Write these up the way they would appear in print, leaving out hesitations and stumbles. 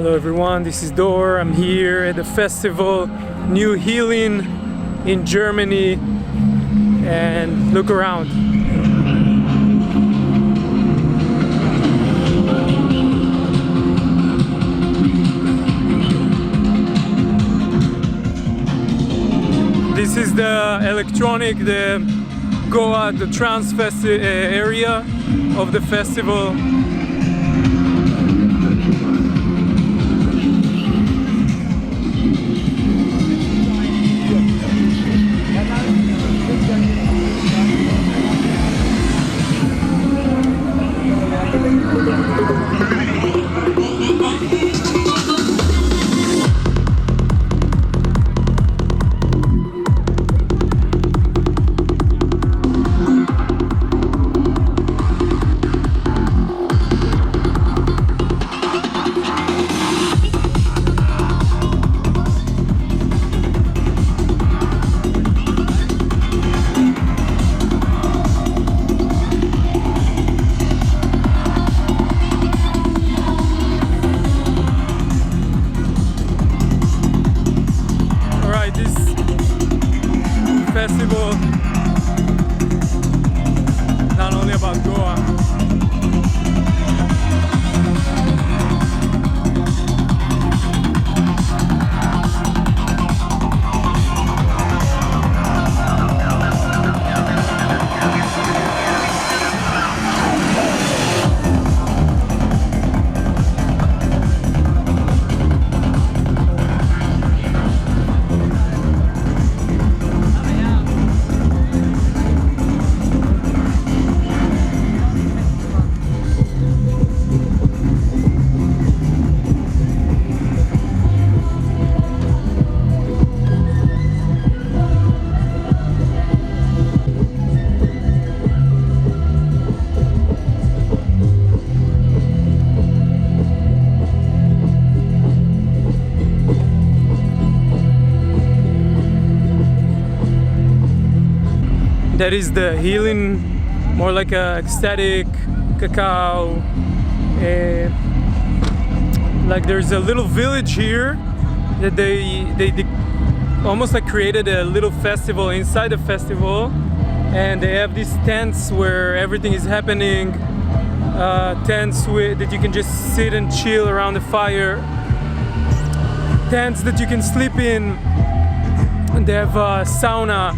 Hello everyone, this is Dor. I'm here at the festival New Healing in Germany, and look around. This is the electronic, the Goa, the trance area of the festival. Festival, not only about Goa. That is the healing, more like a ecstatic, cacao. Like there's a little village here that they almost like created a little festival inside the festival, and they have these tents where everything is happening. Tents that you can just sit and chill around the fire. Tents that you can sleep in. And they have a sauna.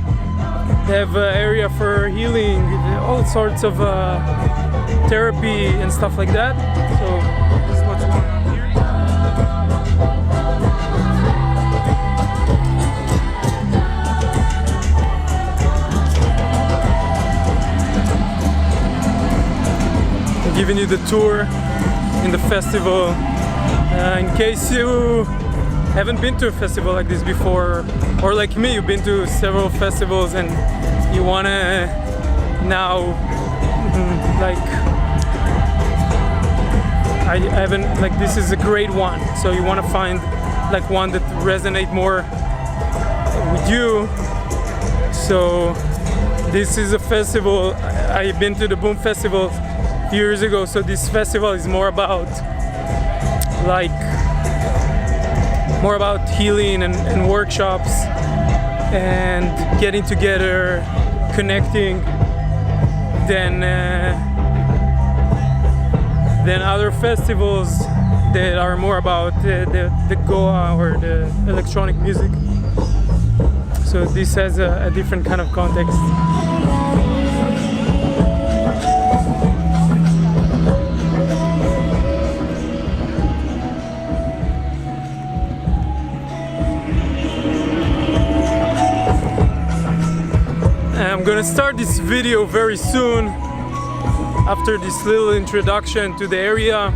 They have an area for healing, all sorts of therapy and stuff like that. So this is what's going on here. I'm giving you the tour in the festival. In case you haven't been to a festival like this before, or like me, you've been to several festivals and you wanna now, like, I haven't, like, this is a great one, so you wanna find like one that resonates more with you. So this is a festival, I've been to the Boom Festival a few years ago, so this festival is more about healing and workshops and getting together, connecting, than other festivals that are more about the Goa or the electronic music. So this has a different kind of context. I'm gonna start this video very soon after this little introduction to the area.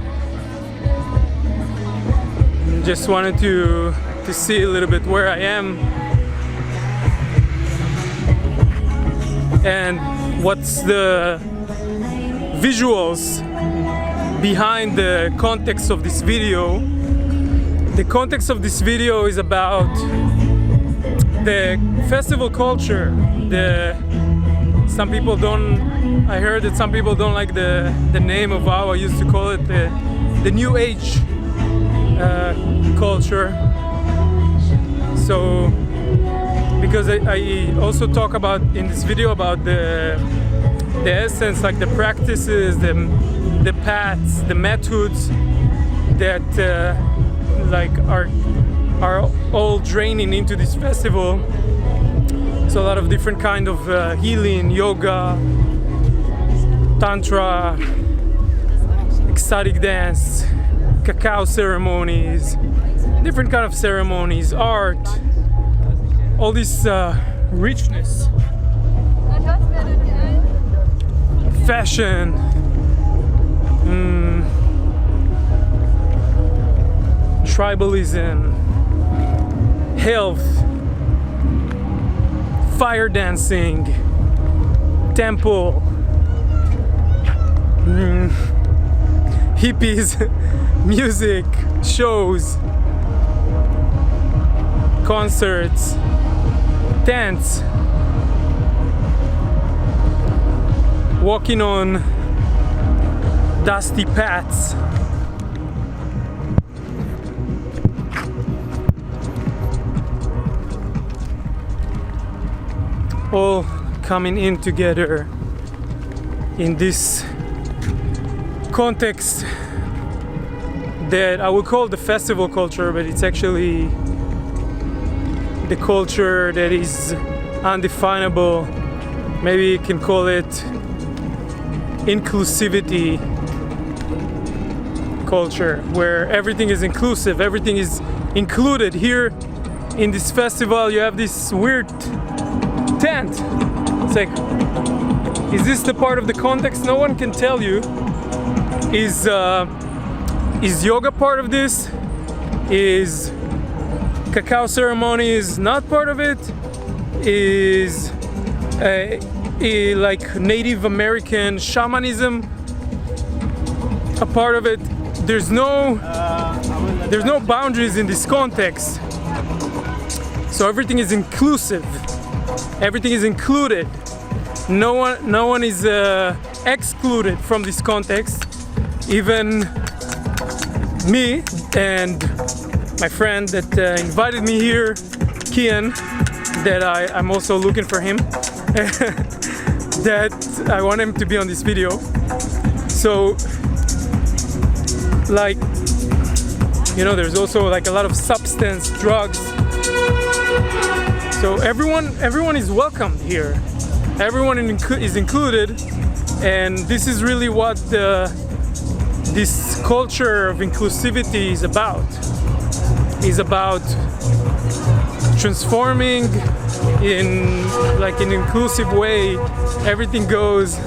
Just wanted to see a little bit where I am and what's the visuals behind the context of this video. The context of this video is about the festival culture. Some people don't, I heard that some people don't like the name of how I used to call it, the New Age culture. So because I also talk about in this video about the essence, like the practices, the paths, the methods that like are all draining into this festival. So a lot of different kind of healing, yoga, tantra, ecstatic dance, cacao ceremonies, different kind of ceremonies, art, all this richness, fashion, tribalism, health, fire dancing, temple, hippies, music, shows, concerts, tents, walking on dusty paths, all coming in together in this context that I would call the festival culture, but it's actually the culture that is undefinable. Maybe you can call it inclusivity culture, where everything is inclusive, everything is included. Here in this festival you have this weird tent. It's like, is this the part of the context? No one can tell you. Is yoga part of this? Is cacao ceremonies not part of it? Is like Native American shamanism a part of it? There's no boundaries in this context. So everything is inclusive. Everything is included. No one is excluded from this context. Even me and my friend that invited me here, Kian, that I'm also looking for him, that I want him to be on this video. So, like, you know, there's also like a lot of substance, drugs. So everyone is welcomed here. Everyone is included, and this is really what this culture of inclusivity is about. Is about transforming in like an inclusive way. Everything goes,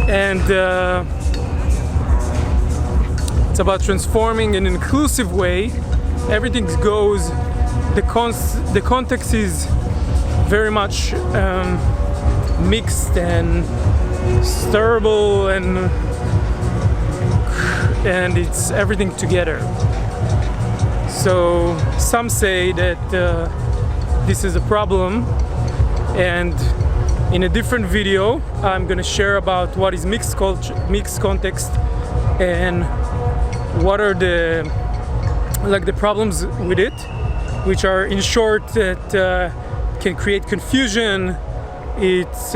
and it's about transforming in an inclusive way. Everything goes. The context is very much mixed and stirrable, and it's everything together. So some say that this is a problem, and in a different video I'm gonna share about what is mixed culture, mixed context, and what are the problems with it, which are, in short, that can create confusion. It's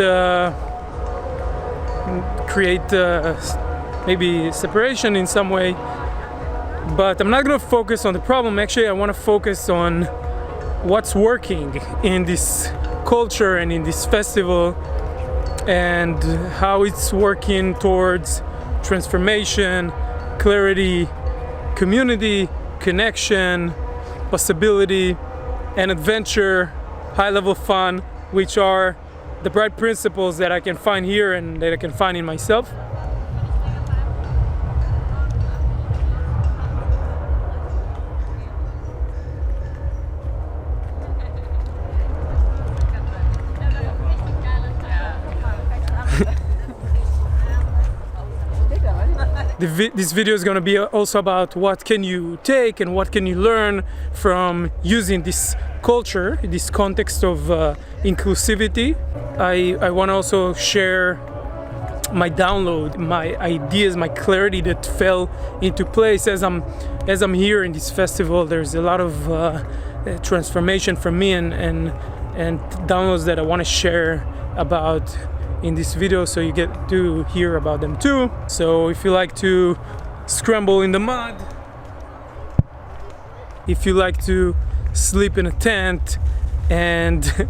create maybe separation in some way. But I'm not going to focus on the problem. Actually, I want to focus on what's working in this culture and in this festival, and how it's working towards transformation, clarity, community, connection, possibility, and adventure, high-level fun, which are the bright principles that I can find here and that I can find in myself. This video is going to be also about what can you take and what can you learn from using this culture, this context of inclusivity. I want to also share my download, my ideas, my clarity that fell into place as I'm here in this festival. There's a lot of transformation for me and downloads that I want to share about in this video, so you get to hear about them too. So if you like to scramble in the mud, if you like to sleep in a tent and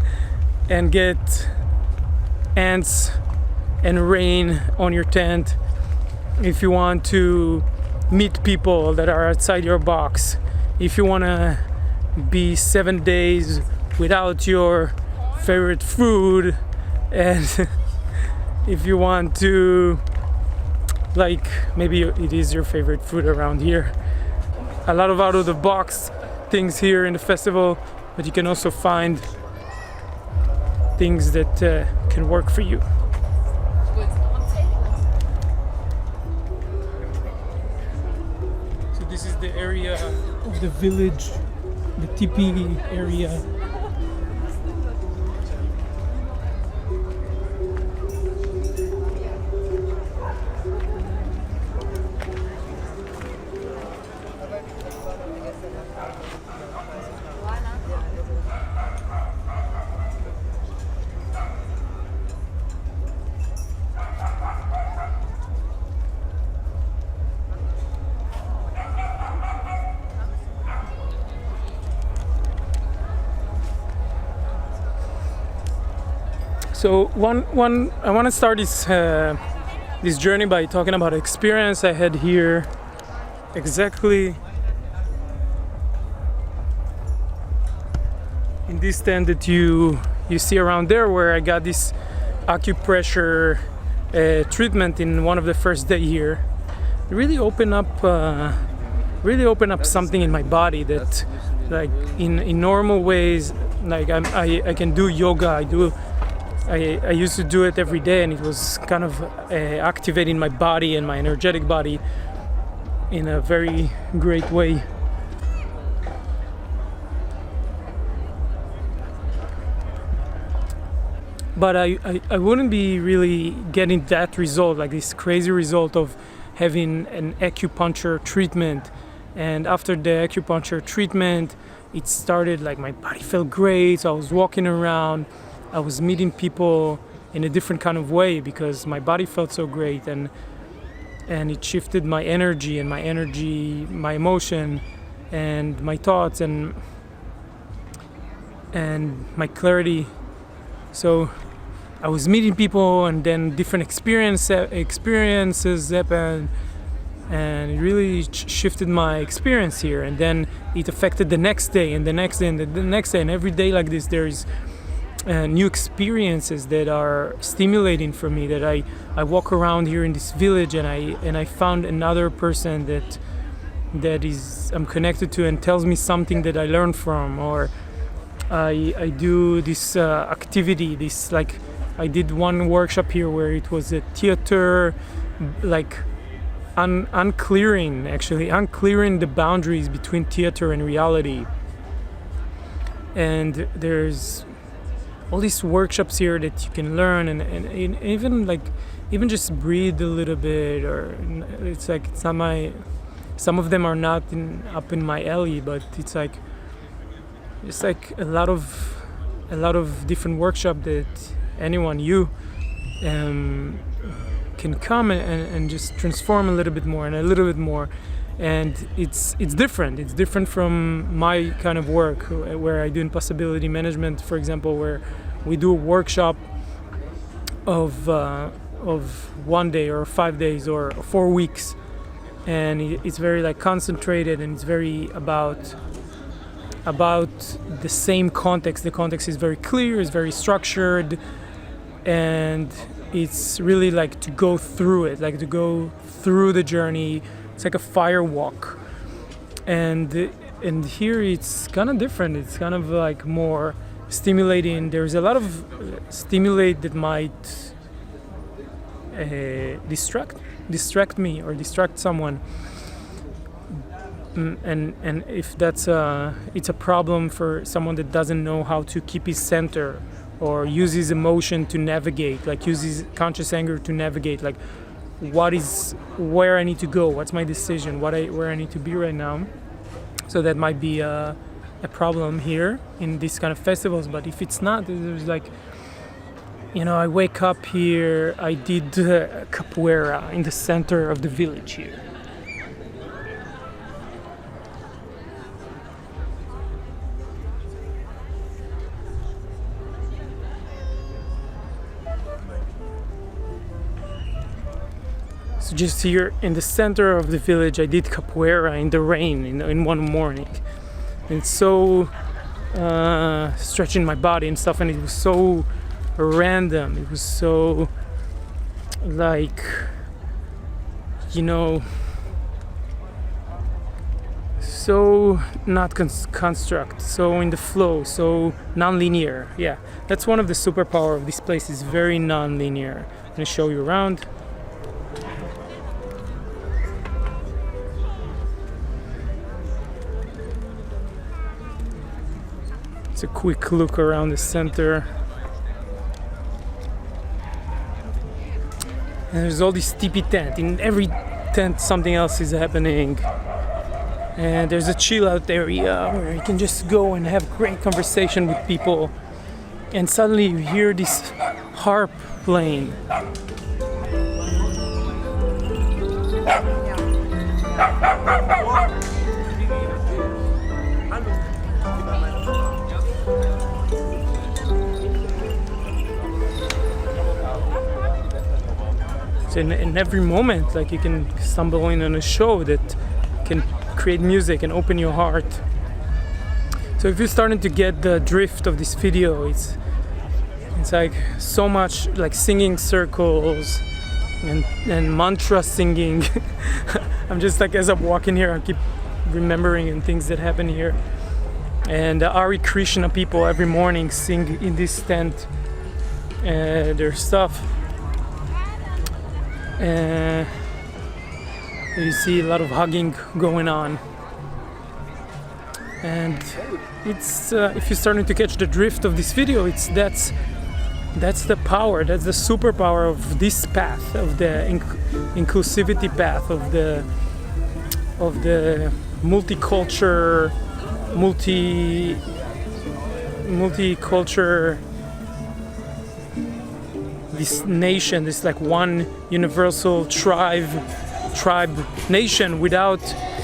get ants and rain on your tent, if you want to meet people that are outside your box, if you want to be 7 days without your favorite food, and if you want to, like, maybe it is your favorite food around here, a lot of out of the box things here in the festival, but you can also find things that can work for you. So this is the area of the village, the teepee area. So I want to start this journey by talking about an experience I had here, exactly in this tent that you see around there, where I got this acupressure treatment in one of the first day here. It really opened up something in my body that, like, in normal ways, like I can do yoga. I used to do it every day, and it was kind of activating my body and my energetic body in a very great way. But I wouldn't be really getting that result, like this crazy result of having an acupuncture treatment. And after the acupuncture treatment, it started, like, my body felt great. So I was walking around, I was meeting people in a different kind of way because my body felt so great, and it shifted my energy, my emotion, and my thoughts, and my clarity. So I was meeting people, and then different experiences happened, and it really shifted my experience here. And then it affected the next day, and the next day, and the next day, and every day like this there's new experiences that are stimulating for me, that I walk around here in this village, and I found another person that I'm connected to and tells me something that I learned from, or I do this activity, this, like, I did one workshop here where it was a theater, like unclearing the boundaries between theater and reality. And there's all these workshops here that you can learn, and even just breathe a little bit, or it's like it's not my, some of them are not up in my alley, but it's like a lot of different workshops that anyone can come and just transform a little bit more, and it's different from my kind of work, where I do in possibility management, for example, where we do a workshop of 1 day or 5 days or 4 weeks, and it's very, like, concentrated, and it's very about the same context. The context is very clear, it's very structured, and it's really like to go through it, like to go through the journey. It's like a fire walk, and here it's kind of different. It's kind of like more stimulating. There's a lot of stimulate that might distract me or distract someone, and if that's it's a problem for someone that doesn't know how to keep his center or uses emotion to navigate, like uses conscious anger to navigate, like where I need to go, what's my decision, where I need to be right now. So that might be a problem here in these kind of festivals. But if it's not, there's like, I wake up here, I did capoeira in the center of the village here. So just here in the center of the village, I did capoeira in the rain in one morning. And it's so stretching my body and stuff, and it was so random. It was so like, so not construct, so in the flow, so non-linear. Yeah, that's one of the superpower of this place. Is very non-linear. I'm gonna show you around. It's a quick look around the center. And there's all this teepee tent. In every tent something else is happening. And there's a chill out area where you can just go and have great conversation with people. And suddenly you hear this harp playing. In every moment, like, you can stumble in on a show that can create music and open your heart. So if you're starting to get the drift of this video, it's like so much like singing circles and mantra singing. I'm just like, as I'm walking here, I keep remembering and things that happen here. And Hare Krishna people every morning sing in this tent their stuff. You see a lot of hugging going on, and it's if you're starting to catch the drift of this video, that's the power, that's the superpower of this path, of the inclusivity path, of the multicultural this nation, this like one universal tribe nation without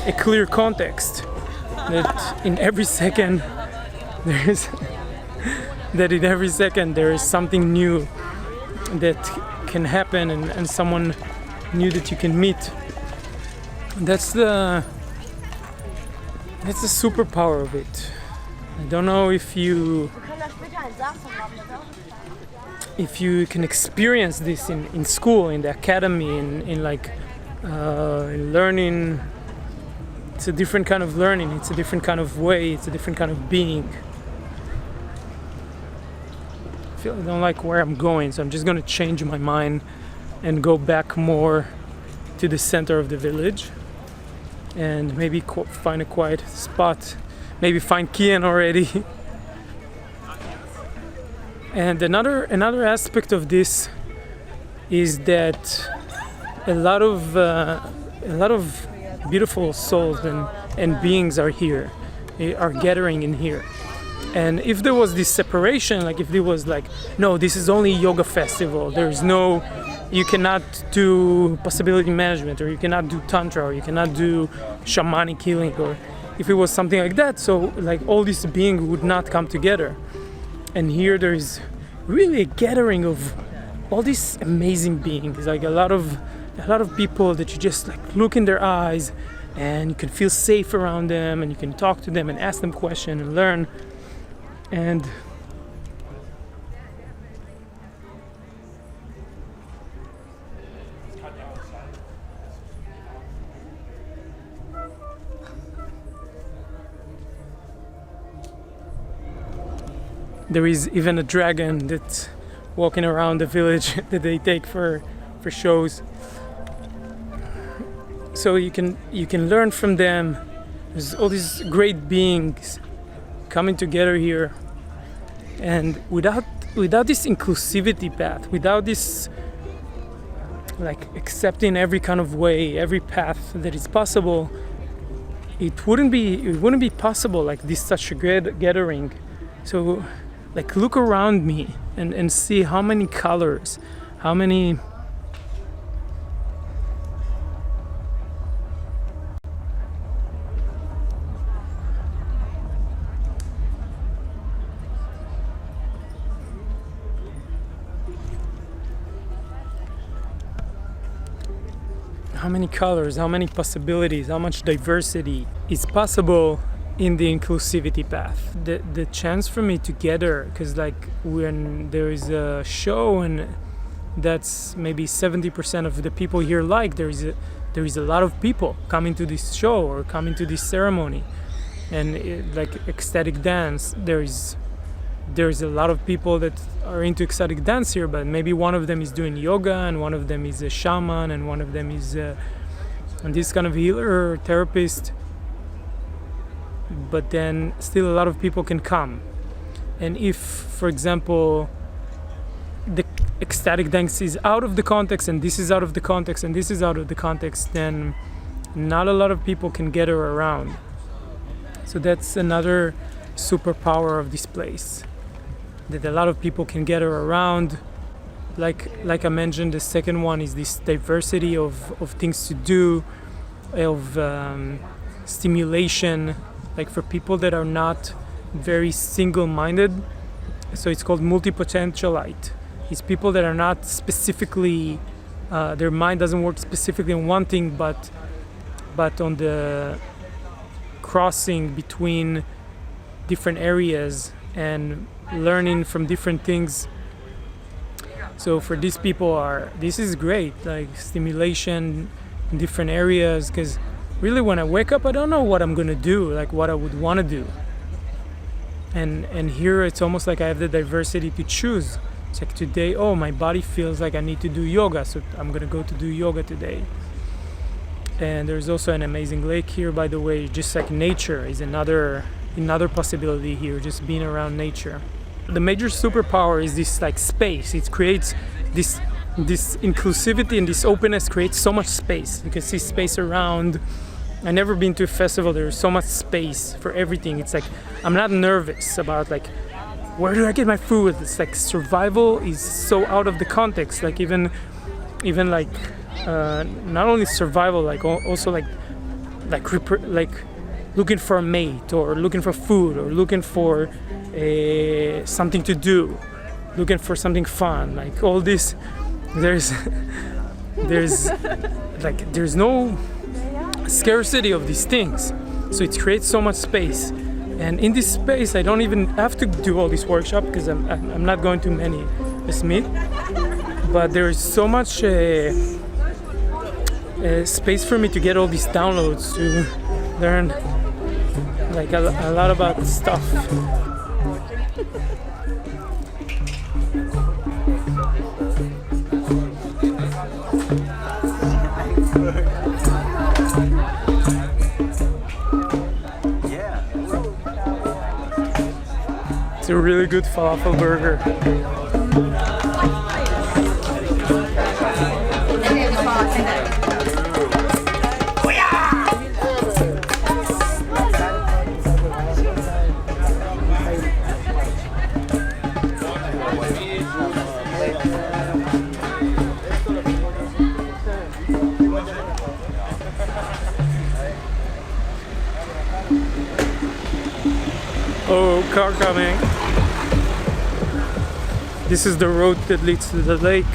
a clear context. That in every second there is something new that can happen, and someone new that you can meet. That's the superpower of it. I don't know if you can experience this in school, in the academy, in learning. It's a different kind of learning, it's a different kind of way, it's a different kind of being. I don't like where I'm going, so I'm just going to change my mind and go back more to the center of the village and maybe find a quiet spot, maybe find Kian already. And another aspect of this is that a lot of beautiful souls and beings are here, are gathering in here. And if there was this separation, like if there was like, no, this is only yoga festival, you cannot do possibility management, or you cannot do tantra, or you cannot do shamanic healing, or if it was something like that, so like all these beings would not come together. And here there is really a gathering of all these amazing beings, like a lot of people that you just like look in their eyes and you can feel safe around them, and you can talk to them and ask them questions and learn. And there is even a dragon that's walking around the village that they take for shows. So you can learn from them. There's all these great beings coming together here, and without this inclusivity path, without this like accepting every kind of way, every path that is possible, it wouldn't be possible, like this such a great gathering. So like look around me and see how many colors, how many colors, how many possibilities, how much diversity is possible in the inclusivity path. The chance for me to gather, because like when there is a show and that's maybe 70% of the people here, like there is a lot of people coming to this show or coming to this ceremony, and like ecstatic dance, there's a lot of people that are into ecstatic dance here, but maybe one of them is doing yoga and one of them is a shaman and one of them is this kind of healer or therapist. But then still a lot of people can come. And if, for example, the ecstatic dance is out of the context and this is out of the context and this is out of the context, then not a lot of people can gather around. So that's another superpower of this place, that a lot of people can gather around. Like I mentioned, the second one is this diversity of things to do, of stimulation, like for people that are not very single-minded. So it's called multi-potentialite. It's people that are not specifically, their mind doesn't work specifically on one thing, but on the crossing between different areas and learning from different things. So for these people, this is great, like stimulation in different areas, because really when I wake up I don't know what I'm gonna do, like what I would want to do, and here it's almost like I have the diversity to choose. It's like today, oh, my body feels like I need to do yoga, so I'm gonna go to do yoga today. And there's also an amazing lake here, by the way. Just like nature is another possibility here, just being around nature. The major superpower is this like space. It creates this inclusivity, and this openness creates so much space. You can see space around. I've never been to a festival. There's so much space for everything. It's like I'm not nervous about like where do I get my food. It's like survival is so out of the context. Like even like not only survival, like also like looking for a mate, or looking for food, or looking for something to do, looking for something fun, like all this. There's no scarcity of these things, so it creates so much space. And in this space I don't even have to do all this workshop, because I'm not going to many as me, but there is so much space for me to get all these downloads, to learn like a lot about stuff. It's a really good falafel burger. Oh, car coming. This is the road that leads to the lake.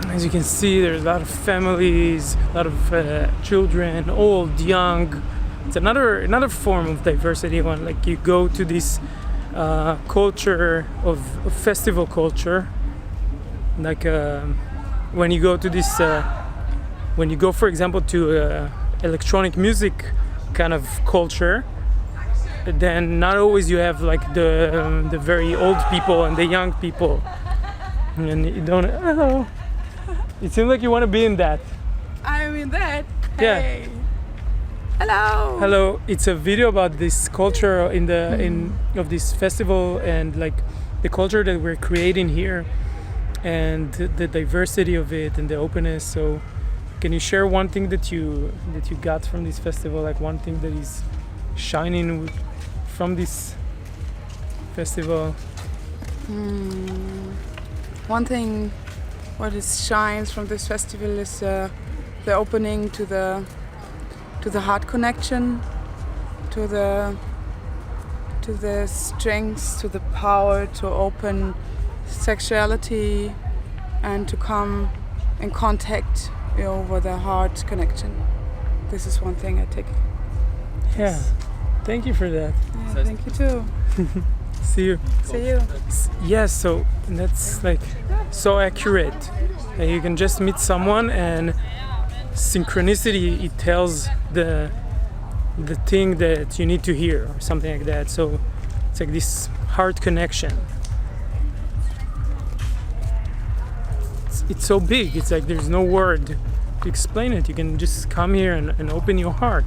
As you can see, there's a lot of families, a lot of children, old, young. It's another form of diversity when like you go to this culture of festival culture. Like when you go to this, when you go, for example, to electronic music kind of culture, then not always you have like the very old people and the young people, and you don't. Oh, It seems like you want to be in that. I'm in that. Yeah. Hey. Hello. Hello. It's a video about this culture of this festival and like the culture that we're creating here and the diversity of it and the openness. So can you share one thing that you got from this festival, like one thing that is shining from this festival? One thing what is shines from this festival is the opening to the heart connection, to the strengths, to the power to open sexuality and to come in contact with the heart connection. This is one thing I take. Yeah, thank you for that. Yeah, thank you too. See you. See you. Yes, so that's like so accurate. You can just meet someone and synchronicity, it tells the thing that you need to hear or something like that. So it's like this heart connection. It's so big, it's like there's no word to explain it. You can just come here and open your heart,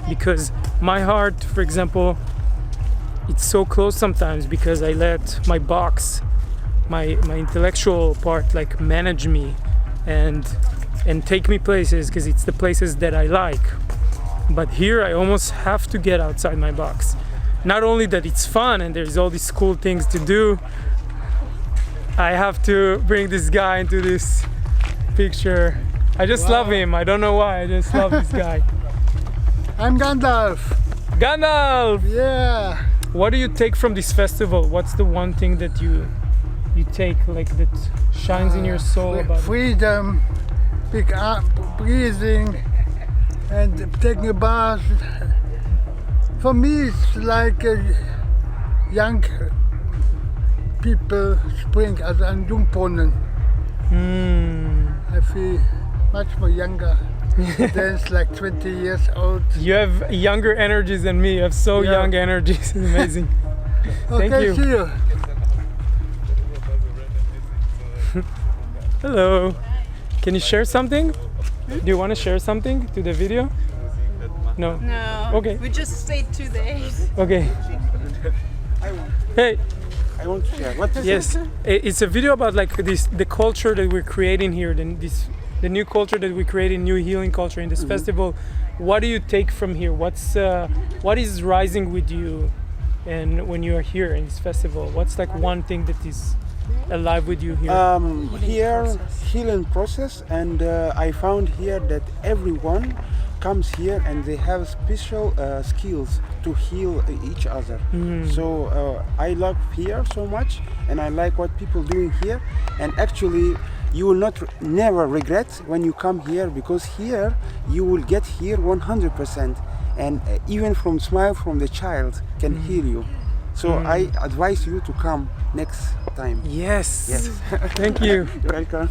because my heart, for example, it's so close sometimes because I let my box, my intellectual part, like manage me and take me places, because it's the places that I like. But here I almost have to get outside my box. Not only that it's fun and there's all these cool things to do, I have to bring this guy into this picture. I just love him. I don't know why. I just love this guy. I'm Gandalf. Gandalf! Yeah. What do you take from this festival? What's the one thing that you take, like, that shines in your soul about it? Freedom, big breathing, and taking a bath. For me, it's like young people spring as a Jungbrunnen. I feel much more younger. Then it's like 20 years old. You have younger energies than me. You have so young energies. It's amazing. Thank you. See you. Hello. Can you share something? Do you want to share something to the video? No. No. Okay. We just stayed 2 days. Okay. Hey. I want to share. What is Yes. It's a video about like the culture that we're creating here. The new culture that we're creating, new healing culture in this festival. What do you take from here? What is rising with you, and when you are here in this festival? What's like one thing that is alive with you here? Here, healing process, and I found here that everyone comes here and they have special skills to heal each other. So I love here so much, and I like what people doing here. And actually, you will never regret when you come here, because here you will get here 100%, and even from smile from the child can heal you. So I advise you to come next time. Yes. Thank you. You're welcome.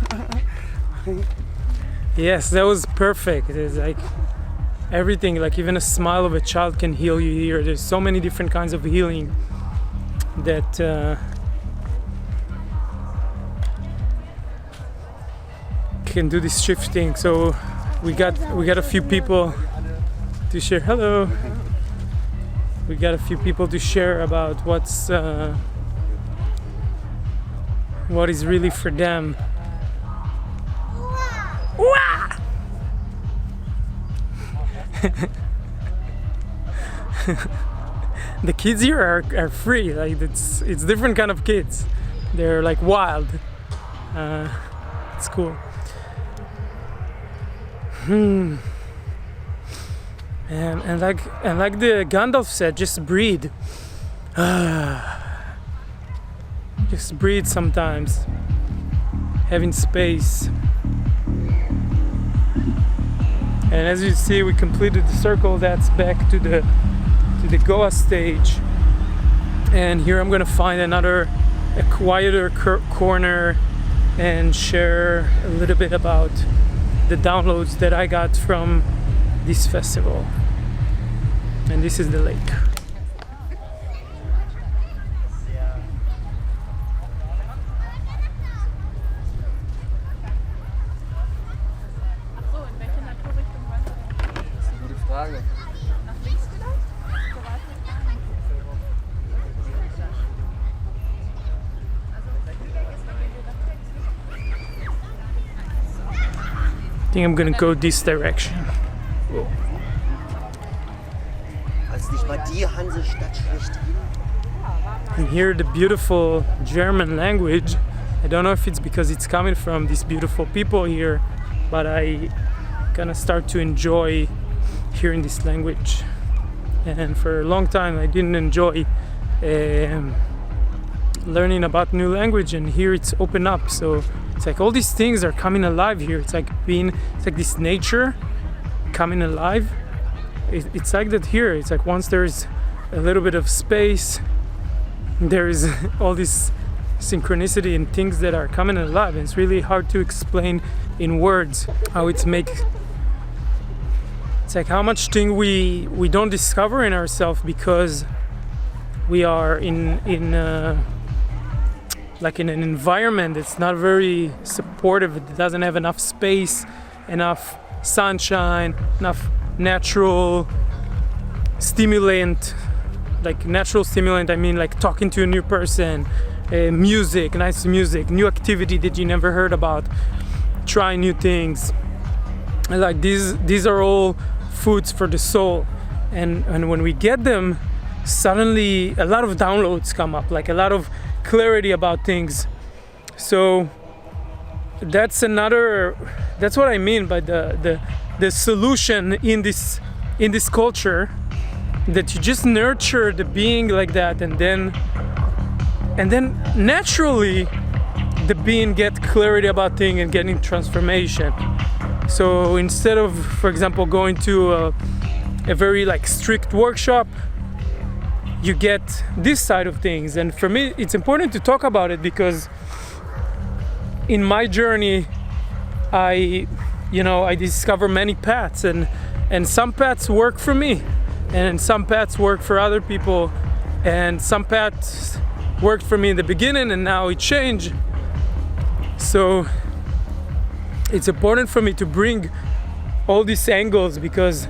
Yes, that was perfect. It's like everything, like even a smile of a child can heal you here. There's so many different kinds of healing that can do this shifting. So we got a few people to share. Hello. We got a few people to share about what is really for them. The kids here are free. Like it's different kind of kids. They're like wild. It's cool. And like the Gandalf said, just breathe. Just breathe sometimes. Having space. And as you see, we completed the circle. That's back to the Goa stage. And here I'm gonna find a quieter corner and share a little bit about the downloads that I got from this festival. And this is the lake. Frage. I think I'm gonna go this direction. Als nicht mal die Hansestadt schlechthin. And here the beautiful German language. I don't know if it's because it's coming from these beautiful people here, but I kind of start to enjoy hearing this language. And for a long time I didn't enjoy learning about new language, and here it's open up. So it's like all these things are coming alive here. It's like this nature coming alive. It's like that here. It's like once there's a little bit of space, there is all this synchronicity and things that are coming alive. And it's really hard to explain in words how it's like how much thing we don't discover in ourselves because we are in an environment that's not very supportive. It doesn't have enough space, enough sunshine, enough natural stimulant. Like natural stimulant, I mean like talking to a new person, music, nice music, new activity that you never heard about, try new things. And like these are all foods for the soul. And when we get them, suddenly a lot of downloads come up, like a lot of clarity about things. So that's what I mean by the solution in this culture, that you just nurture the being like that, and then naturally the being get clarity about things and getting transformation. So instead of, for example, going to a very like strict workshop, you get this side of things. And for me it's important to talk about it because in my journey I discover many paths, and some paths work for me and some paths work for other people, and some paths worked for me in the beginning and now it changed. So it's important for me to bring all these angles, because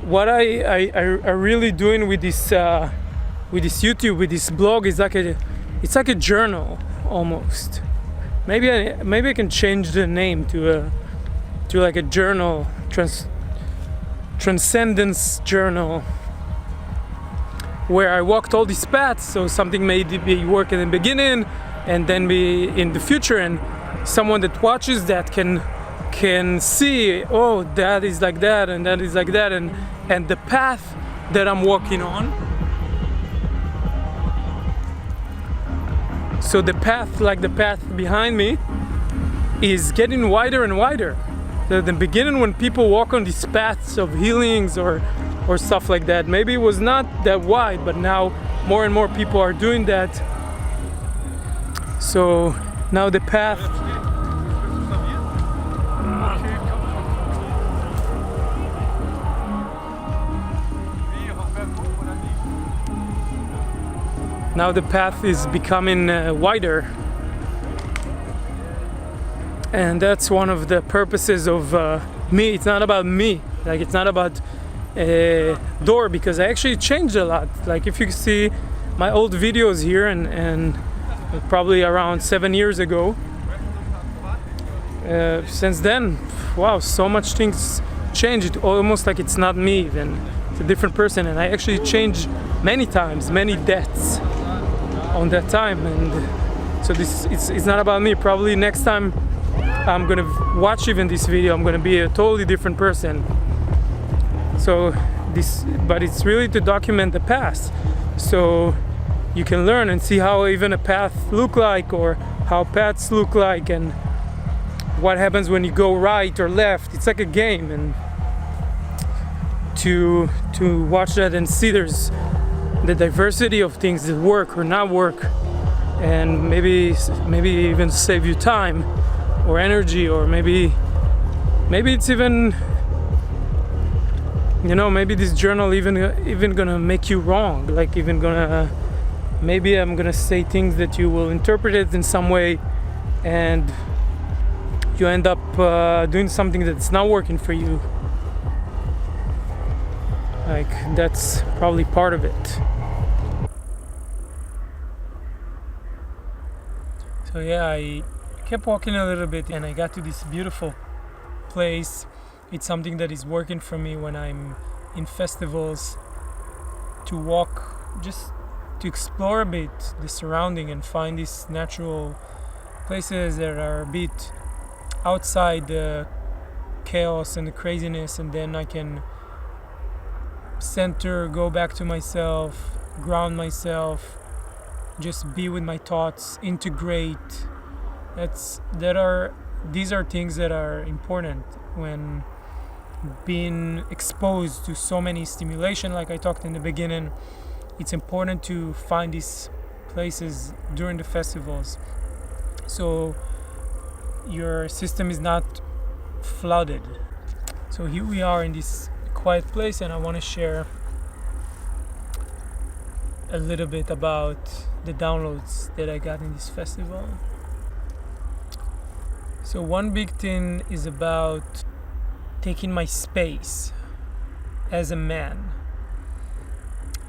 what I really doing with this YouTube, with this blog, is it's like a journal almost. Maybe I can change the name to like a journal, transcendence journal, where I walked all these paths. So something may be work in the beginning and then be in the future, and someone that watches that can see, oh, that is like that and that is like that, and the path that I'm walking on. So the path, like the path behind me, is getting wider and wider. At the beginning, when people walk on these paths of healings or stuff like that, maybe it was not that wide, but now more and more people are doing that. So now the path is becoming wider, and that's one of the purposes of me. It's not about me, like it's not about Dor, because I actually changed a lot. Like if you see my old videos here, and probably around 7 years ago, since then, wow, so much things changed. Almost like it's not me even, it's a different person. And I actually changed many times, many deaths on that time. And so it's not about me. Probably next time I'm gonna watch even this video, I'm gonna be a totally different person. So but it's really to document the past, so you can learn and see how even a path look like, or how paths look like, and what happens when you go right or left. It's like a game, and to watch that and see there's the diversity of things that work or not work, and maybe even save you time or energy, or maybe it's even, maybe this journal even gonna make you wrong, like maybe I'm gonna say things that you will interpret it in some way, and you end up doing something that's not working for you. Like, that's probably part of it. So yeah, I kept walking a little bit and I got to this beautiful place. It's something that is working for me when I'm in festivals, to walk, just to explore a bit the surrounding and find these natural places that are a bit outside the chaos and the craziness, and then I can center, go back to myself, ground myself, just be with my thoughts, integrate. These are things that are important when being exposed to so many stimulation. Like I talked in the beginning, it's important to find these places during the festivals so your system is not flooded. So here we are in this quiet place, and I want to share a little bit about the downloads that I got in this festival. So one big thing is about taking my space as a man.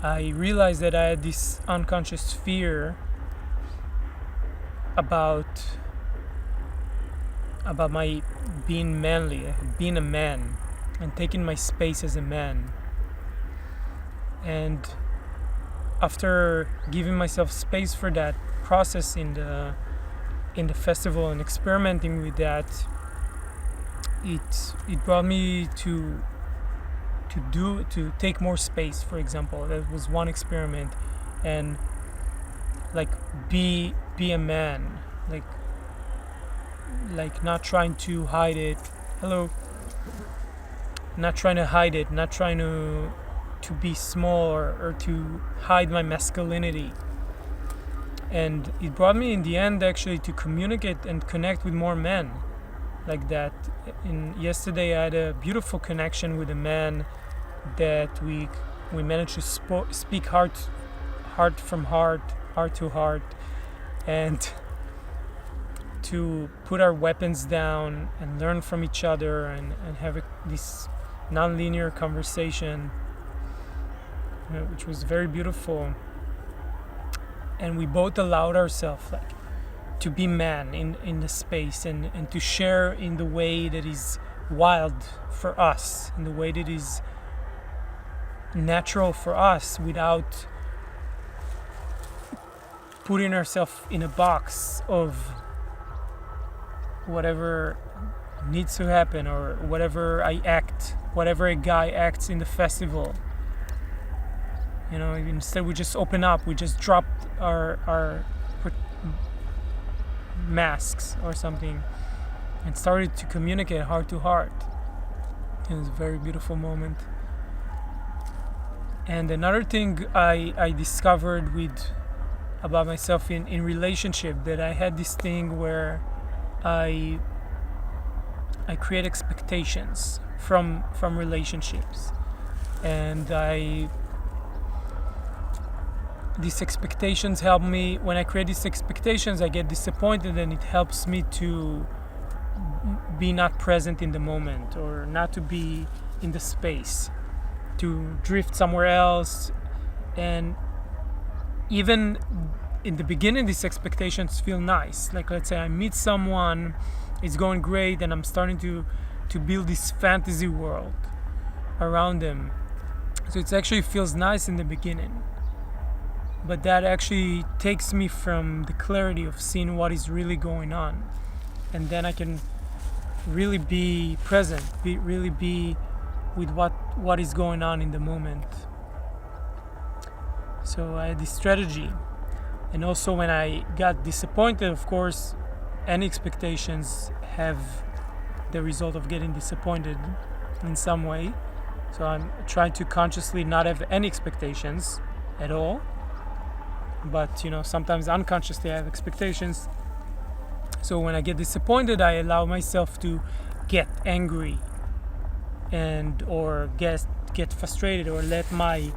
I realized that I had this unconscious fear about my being manly, being a man, and taking my space as a man. And after giving myself space for that process in the festival and experimenting with that, it brought me to take more space. For example, that was one experiment, and like be a man, like not trying to hide it. Not trying to hide it, not trying to be small or to hide my masculinity. And it brought me in the end actually to communicate and connect with more men like that. Yesterday I had a beautiful connection with a man that we managed to speak heart from heart to heart, and to put our weapons down and learn from each other and have this non-linear conversation, which was very beautiful. And we both allowed ourselves to be man in the space and to share in the way that is wild for us, in the way that is natural for us, without putting ourselves in a box of whatever needs to happen or whatever a guy acts in the festival. Instead we just open up, we just dropped our masks or something and started to communicate heart to heart. It was a very beautiful moment. And another thing I discovered about myself in relationship, that I had this thing where I create expectations from relationships, and these expectations help me. When I create these expectations, I get disappointed, and it helps me to be not present in the moment, or not to be in the space, to drift somewhere else. And even in the beginning, these expectations feel nice. Like, let's say I meet someone, it's going great, and I'm starting to build this fantasy world around them. So it actually feels nice in the beginning. But that actually takes me from the clarity of seeing what is really going on. And then I can really be present, really be with what is going on in the moment. So I had this strategy. And also when I got disappointed, of course, any expectations have the result of getting disappointed in some way. So I'm trying to consciously not have any expectations at all. But sometimes unconsciously I have expectations. So when I get disappointed, I allow myself to get angry or get frustrated, or let my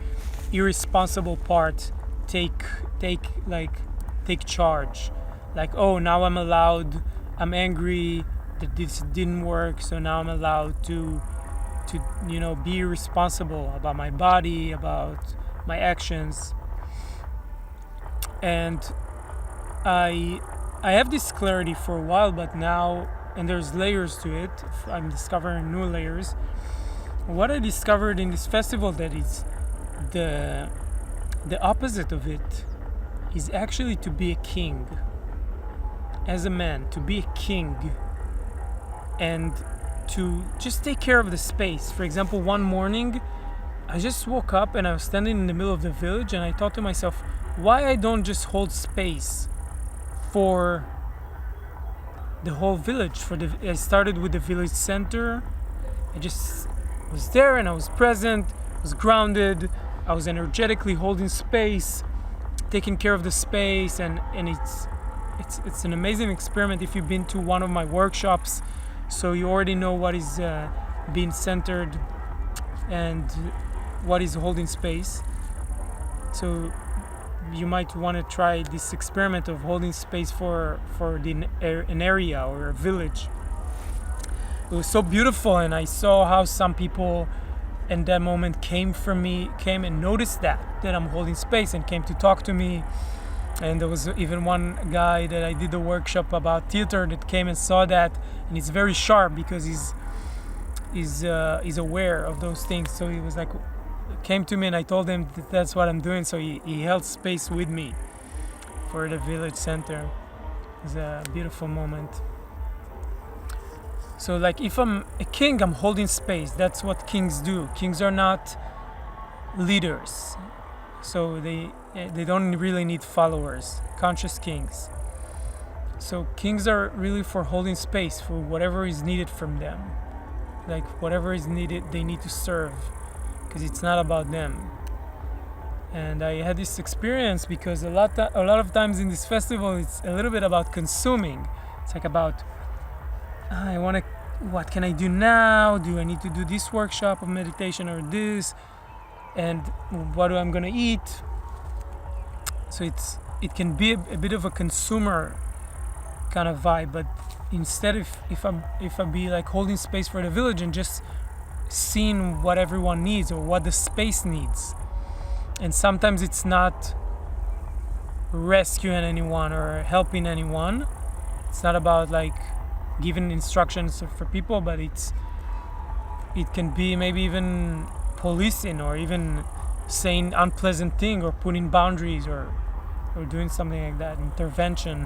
irresponsible part take charge. Like, oh, now I'm angry that this didn't work, so now I'm allowed to be responsible about my body, about my actions. And I have this clarity for a while, but now, and there's layers to it, I'm discovering new layers. What I discovered in this festival, that is the opposite of it, is actually to be a king. As a man, to be a king and to just take care of the space. For example, one morning I just woke up and I was standing in the middle of the village, and I thought to myself, why I don't just hold space for the whole village. I started with the village center. I just was there and I was present, I was grounded, I was energetically holding space, taking care of the space, and it's an amazing experiment if you've been to one of my workshops, so you already know what is being centered and what is holding space. So you might want to try this experiment of holding space for an area or a village. It was so beautiful, and I saw how some people in that moment came and noticed that I'm holding space and came to talk to me. And there was even one guy that I did the workshop about theater that came and saw that, and he's very sharp because he's aware of those things. So he was like, came to me, and I told him that that's what I'm doing. So he held space with me for the village center. It was a beautiful moment. So like, if I'm a king, I'm holding space. That's what kings do. Kings are not leaders, so they don't really need followers. Conscious kings. So kings are really for holding space for whatever is needed from them. Like whatever is needed, they need to serve, because it's not about them. And I had this experience because a lot of times in this festival, it's a little bit about consuming. It's like about, what can I do now? Do I need to do this workshop of meditation or this? And what I'm gonna eat? So it can be a bit of a consumer kind of vibe, but instead, if I be like holding space for the village and just seeing what everyone needs or what the space needs. And sometimes it's not rescuing anyone or helping anyone. It's not about like giving instructions for people, but it can be maybe even policing, or even saying unpleasant thing, or putting boundaries, or doing something like that, intervention.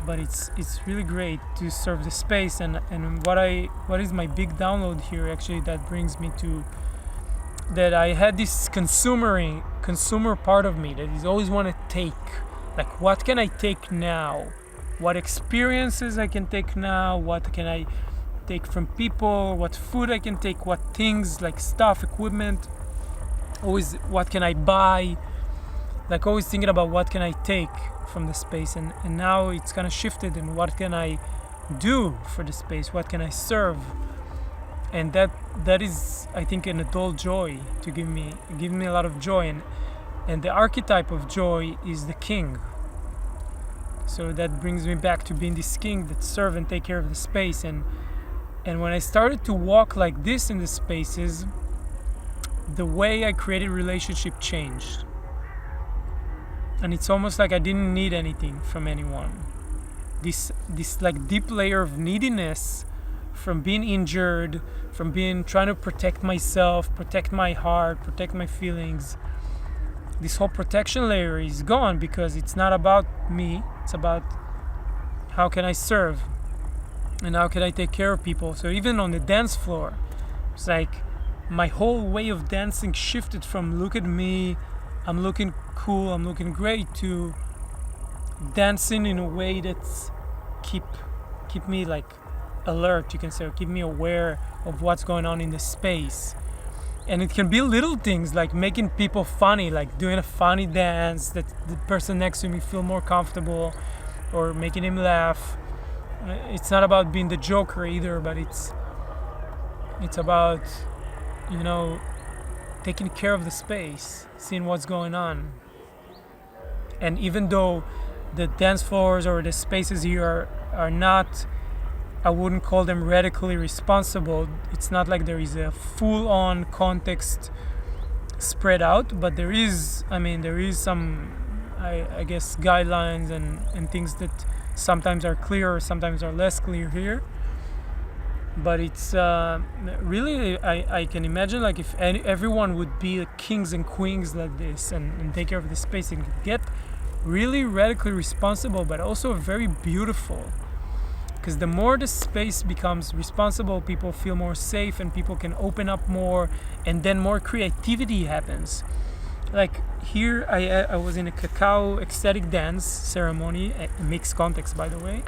But it's really great to serve the space. And what is my big download here, actually, that brings me to that I had this consumer part of me that is always want to take, like, what can I take now? What experiences I can take now? What can I take from people? What food I can take? What things, like stuff, equipment? Always, what can I buy? Like, always thinking about what can I take from the space. And now it's kind of shifted, and what can I do for the space? What can I serve? And that is, I think, an adult joy to give me a lot of joy. And the archetype of joy is the king. So that brings me back to being this king that serve and take care of the space. And when I started to walk like this in the spaces, the way I created relationship changed. And it's almost like I didn't need anything from anyone. This like deep layer of neediness from being injured, from trying to protect myself, protect my heart, protect my feelings. This whole protection layer is gone, because it's not about me. It's about how can I serve and how can I take care of people. So even on the dance floor, it's like my whole way of dancing shifted from look at me, I'm looking cool, I'm looking great, to dancing in a way that's keep me like alert, you can say, or keep me aware of what's going on in the space. And it can be little things like making people funny, like doing a funny dance that the person next to me feel more comfortable, or making him laugh. It's not about being the joker either, but it's about, taking care of the space, seeing what's going on. And even though the dance floors or the spaces here are not I wouldn't call them radically responsible. It's not like there is a full-on context spread out, but there is some, I guess, guidelines and things that sometimes are clear or sometimes are less clear here. But it's really, I can imagine, like, if everyone would be kings and queens like this and take care of the space and get really radically responsible, but also very beautiful. Because the more the space becomes responsible, people feel more safe and people can open up more, and then more creativity happens. Like here, I was in a cacao ecstatic dance ceremony, a mixed context, by the way,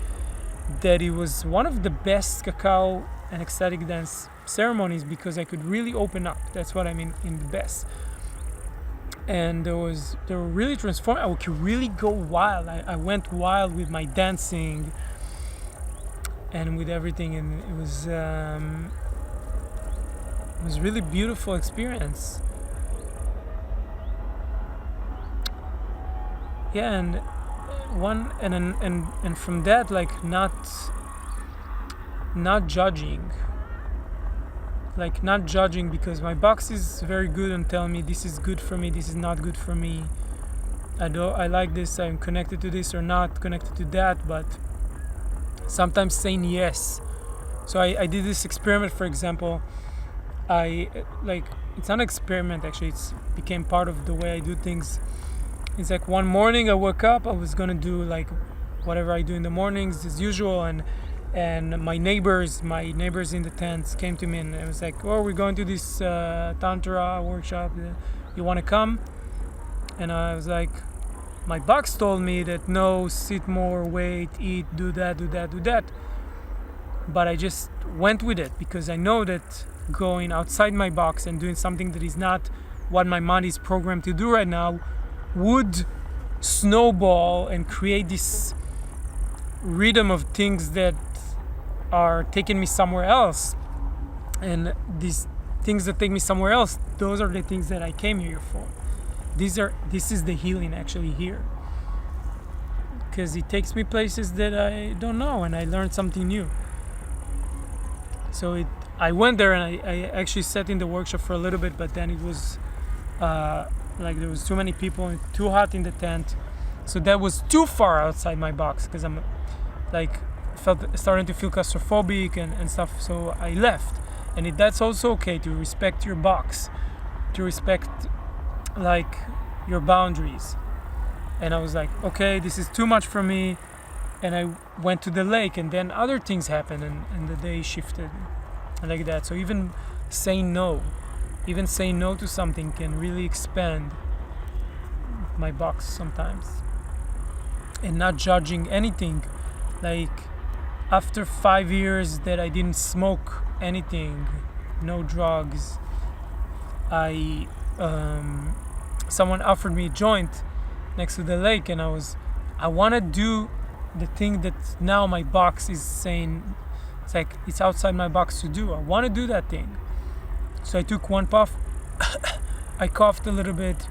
that it was one of the best cacao and ecstatic dance ceremonies because I could really open up. That's what I mean in the best. And they were really transformed. I could really go wild. I went wild with my dancing and with everything, and it was really beautiful experience. Yeah, and from that, like, not judging, because my box is very good and tell me this is good for me, this is not good for me. I like this, I'm connected to this or not connected to that, but sometimes saying yes. So I did this experiment, for example. It's not an experiment, actually, it's became part of the way I do things. It's like one morning I woke up, I was gonna do like whatever I do in the mornings as usual, and my neighbors in the tents came to me and it was like, oh, we're going to this tantra workshop, you want to come? And I was like, my box told me that no, sit more, wait, eat, do that, but I just went with it because I know that going outside my box and doing something that is not what my mind is programmed to do right now would snowball and create this rhythm of things that are taking me somewhere else. And these things that take me somewhere else, those are the things that I came here for. This is the healing actually here, because it takes me places that I don't know and I learned something new. So I went there and I actually sat in the workshop for a little bit, but then it was like there was too many people and too hot in the tent, so that was too far outside my box because I'm like starting to feel claustrophobic and stuff. So I left, and that's also okay, to respect your box, to respect like your boundaries. And I was like, okay, this is too much for me, and I went to the lake, and then other things happened and the day shifted like that. So even saying no to something can really expand my box sometimes. And not judging anything. Like after 5 years that I didn't smoke anything, no drugs, someone offered me a joint next to the lake, and I want to do the thing that now my box is saying, it's like it's outside my box to do. I want to do that thing. So I took one puff, I coughed a little bit,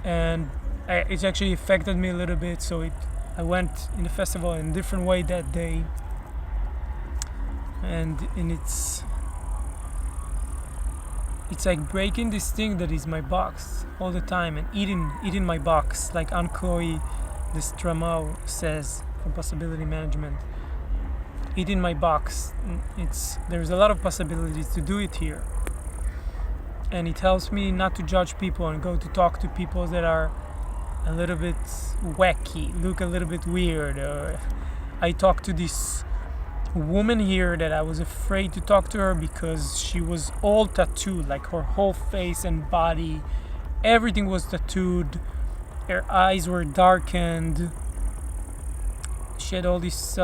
and it actually affected me a little bit. So I went in the festival in a different way that day, and it's like breaking this thing that is my box all the time and eating my box, like 𝐍𝐞𝐰-𝐡𝐞𝐚𝐥, this 𝕨𝕗𝑚𝑎𝑢 says from Possibility Management. Eating my box, there's a lot of possibilities to do it here, and it helps me not to judge people and go to talk to people that are a little bit wacky, look a little bit weird. Or I talked to this woman here that I was afraid to talk to her because she was all tattooed, like her whole face and body, everything was tattooed. Her eyes were darkened. She had all these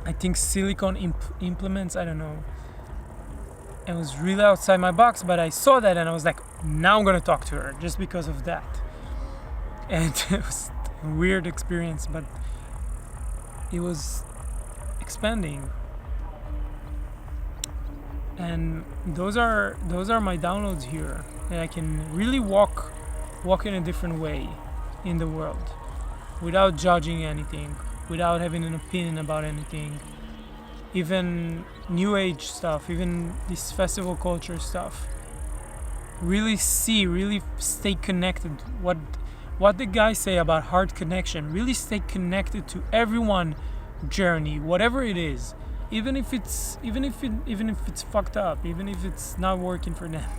I think silicone implements, I don't know. It was really outside my box, but I saw that and I was like, now I'm gonna talk to her just because of that. And it was a weird experience, but it was expanding. And those are my downloads here, that I can really walk in a different way in the world without judging anything, without having an opinion about anything, even new age stuff, even this festival culture stuff. Really stay connected. What the guys say about heart connection, really stay connected to everyone journey, whatever it is, even if it's fucked up, even if it's not working for them.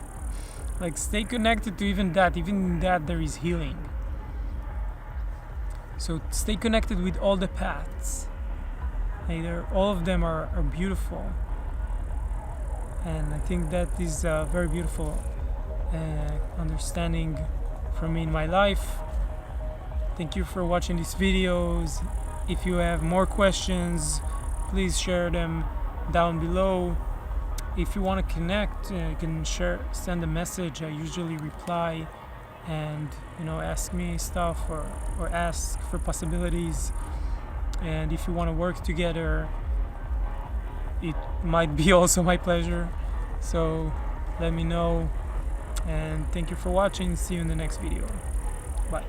Like, stay connected to even that there is healing. So stay connected with all the paths. All of them are beautiful, and I think that is a very beautiful understanding for me in my life. Thank you for watching these videos. If you have more questions, please share them down below. If you want to connect, you can send a message. I usually reply and ask me stuff or ask for possibilities. And if you want to work together, it might be also my pleasure. So let me know. And thank you for watching. See you in the next video. Bye.